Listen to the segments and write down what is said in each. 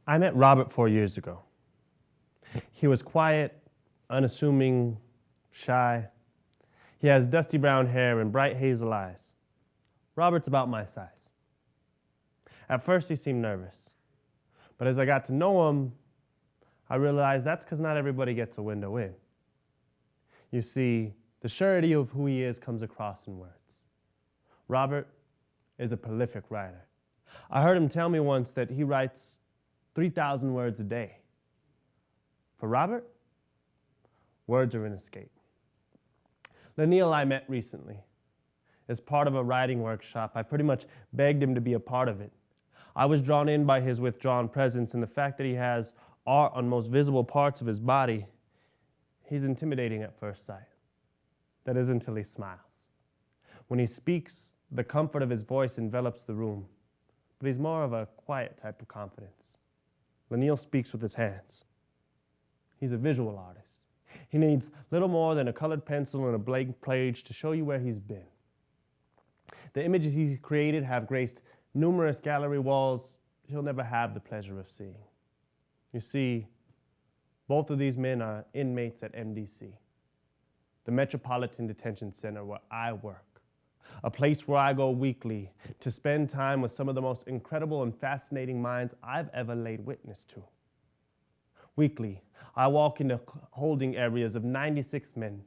I met Robert 4 years ago. He was quiet, unassuming, shy. He has dusty brown hair and bright hazel eyes. Robert's about my size. At first he seemed nervous, but as I got to know him, I realized that's because not everybody gets a window in. You see, the surety of who he is comes across in words. Robert is a prolific writer. I heard him tell me once that he writes 3,000 words a day. For Robert, words are an escape. Lanil I met recently. As part of a writing workshop, I pretty much begged him to be a part of it. I was drawn in by his withdrawn presence and the fact that he has art on most visible parts of his body. He's intimidating at first sight. That is until he smiles. When he speaks, the comfort of his voice envelops the room, but he's more of a quiet type of confidence. Lanil speaks with his hands. He's a visual artist. He needs little more than a colored pencil and a blank page to show you where he's been. The images he's created have graced numerous gallery walls he'll never have the pleasure of seeing. You see, both of these men are inmates at MDC, the Metropolitan Detention Center where I work, a place where I go weekly to spend time with some of the most incredible and fascinating minds I've ever laid witness to. Weekly, I walk into holding areas of 96 men,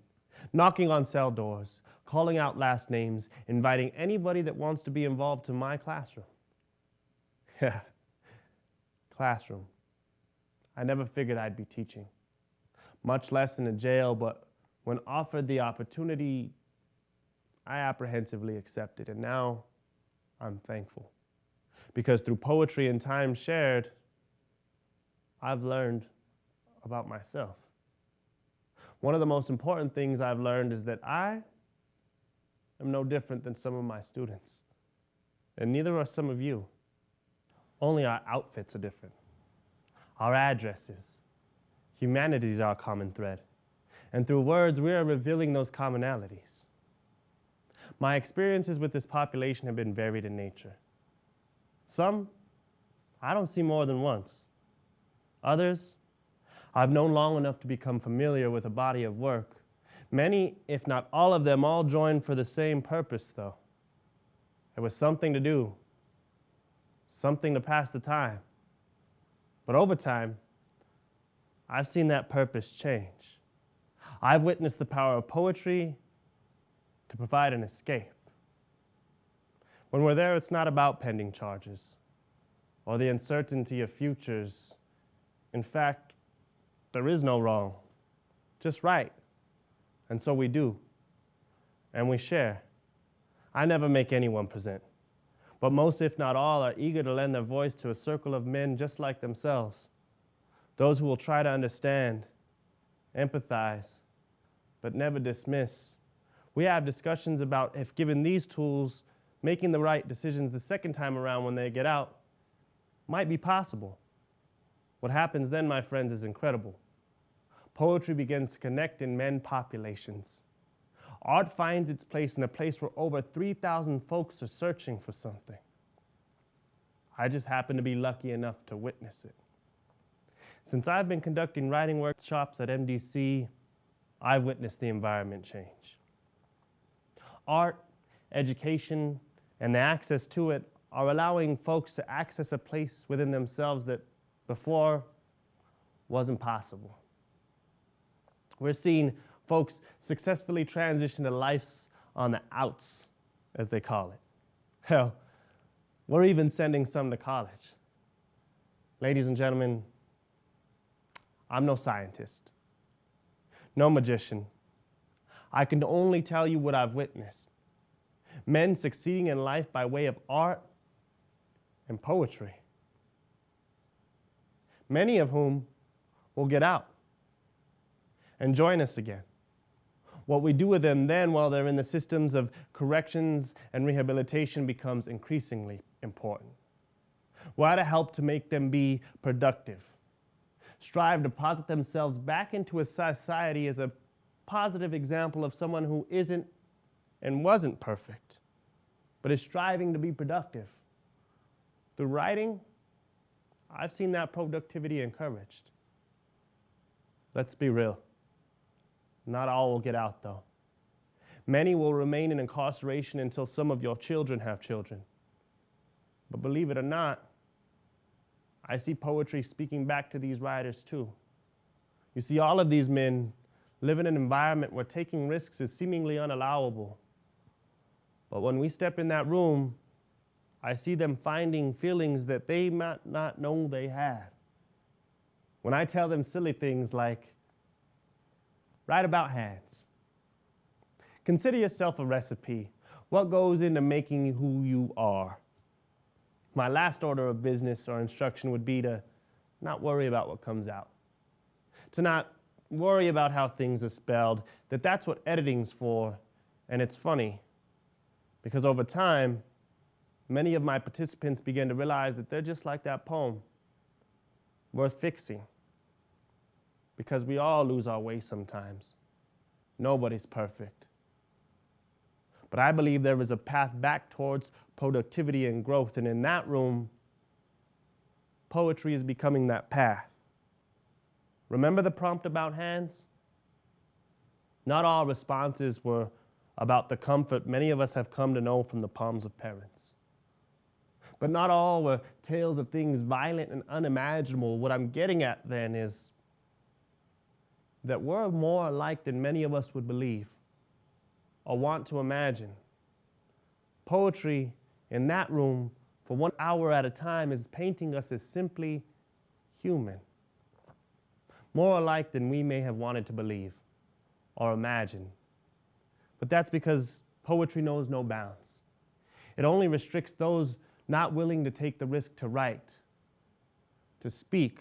knocking on cell doors, calling out last names, inviting anybody that wants to be involved to my classroom. Yeah, classroom. I never figured I'd be teaching, much less in a jail, but when offered the opportunity, I apprehensively accepted, and now I'm thankful. Because through poetry and time shared, I've learned about myself. One of the most important things I've learned is that I am no different than some of my students, and neither are some of you. Only our outfits are different. Our addresses, humanity is our common thread, and through words we are revealing those commonalities. My experiences with this population have been varied in nature. Some I don't see more than once. Others I've known long enough to become familiar with a body of work. Many, if not all of them, all joined for the same purpose, though. It was something to do, something to pass the time. But over time, I've seen that purpose change. I've witnessed the power of poetry to provide an escape. When we're there, it's not about pending charges or the uncertainty of futures. In fact, there is no wrong, just right. And so we do, and we share. I never make anyone present, but most, if not all, are eager to lend their voice to a circle of men just like themselves, those who will try to understand, empathize, but never dismiss. We have discussions about if given these tools, making the right decisions the second time around when they get out might be possible. What happens then, my friends, is incredible. Poetry begins to connect in men populations. Art finds its place in a place where over 3,000 folks are searching for something. I just happen to be lucky enough to witness it. Since I've been conducting writing workshops at MDC, I've witnessed the environment change. Art, education, and the access to it are allowing folks to access a place within themselves that before wasn't possible. We're seeing folks successfully transition to lives on the outs, as they call it. Hell, we're even sending some to college. Ladies and gentlemen, I'm no scientist, no magician. I can only tell you what I've witnessed. Men succeeding in life by way of art and poetry. Many of whom will get out and join us again. What we do with them then while they're in the systems of corrections and rehabilitation becomes increasingly important. We're to help to make them be productive, strive to deposit themselves back into a society as a positive example of someone who isn't and wasn't perfect, but is striving to be productive. Through writing, I've seen that productivity encouraged. Let's be real. Not all will get out, though. Many will remain in incarceration until some of your children have children. But believe it or not, I see poetry speaking back to these writers too. You see, all of these men live in an environment where taking risks is seemingly unallowable. But when we step in that room, I see them finding feelings that they might not know they had. When I tell them silly things like, write about hands. Consider yourself a recipe. What goes into making who you are? My last order of business or instruction would be to not worry about what comes out. To not worry about how things are spelled, that's what editing's for, and it's funny. Because over time, many of my participants begin to realize that they're just like that poem, worth fixing. Because we all lose our way sometimes. Nobody's perfect. But I believe there is a path back towards productivity and growth, and in that room, poetry is becoming that path. Remember the prompt about hands? Not all responses were about the comfort many of us have come to know from the palms of parents. But not all were tales of things violent and unimaginable. What I'm getting at then is that we're more alike than many of us would believe or want to imagine. Poetry in that room for 1 hour at a time is painting us as simply human. More alike than we may have wanted to believe or imagine. But that's because poetry knows no bounds. It only restricts those not willing to take the risk to write, to speak.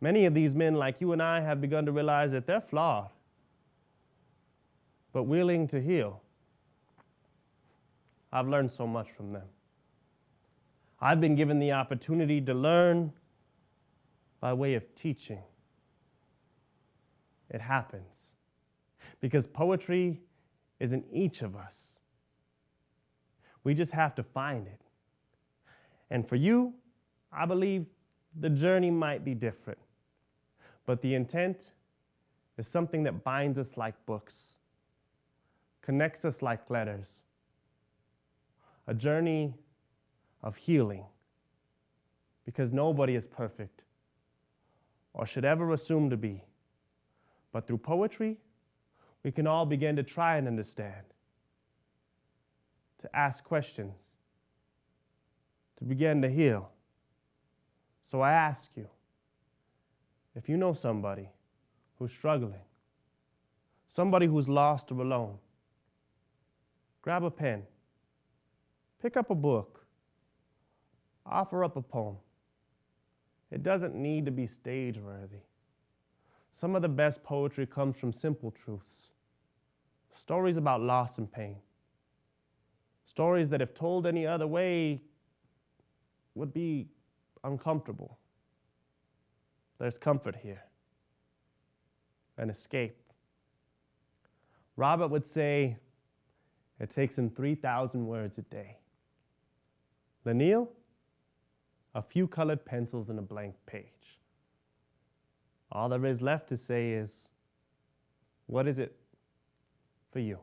Many of these men, like you and I, have begun to realize that they're flawed, but willing to heal. I've learned so much from them. I've been given the opportunity to learn by way of teaching. It happens because poetry is in each of us. We just have to find it. And for you, I believe the journey might be different, but the intent is something that binds us like books, connects us like letters, a journey of healing, because nobody is perfect or should ever assume to be. But through poetry, we can all begin to try and understand, to ask questions, to begin to heal. So I ask you, if you know somebody who's struggling, somebody who's lost or alone, grab a pen, pick up a book, offer up a poem. It doesn't need to be stage-worthy. Some of the best poetry comes from simple truths, stories about loss and pain, stories that if told any other way would be uncomfortable. There's comfort here, an escape. Robert would say it takes him 3,000 words a day. Lanil, a few colored pencils and a blank page. All there is left to say is, what is it for you?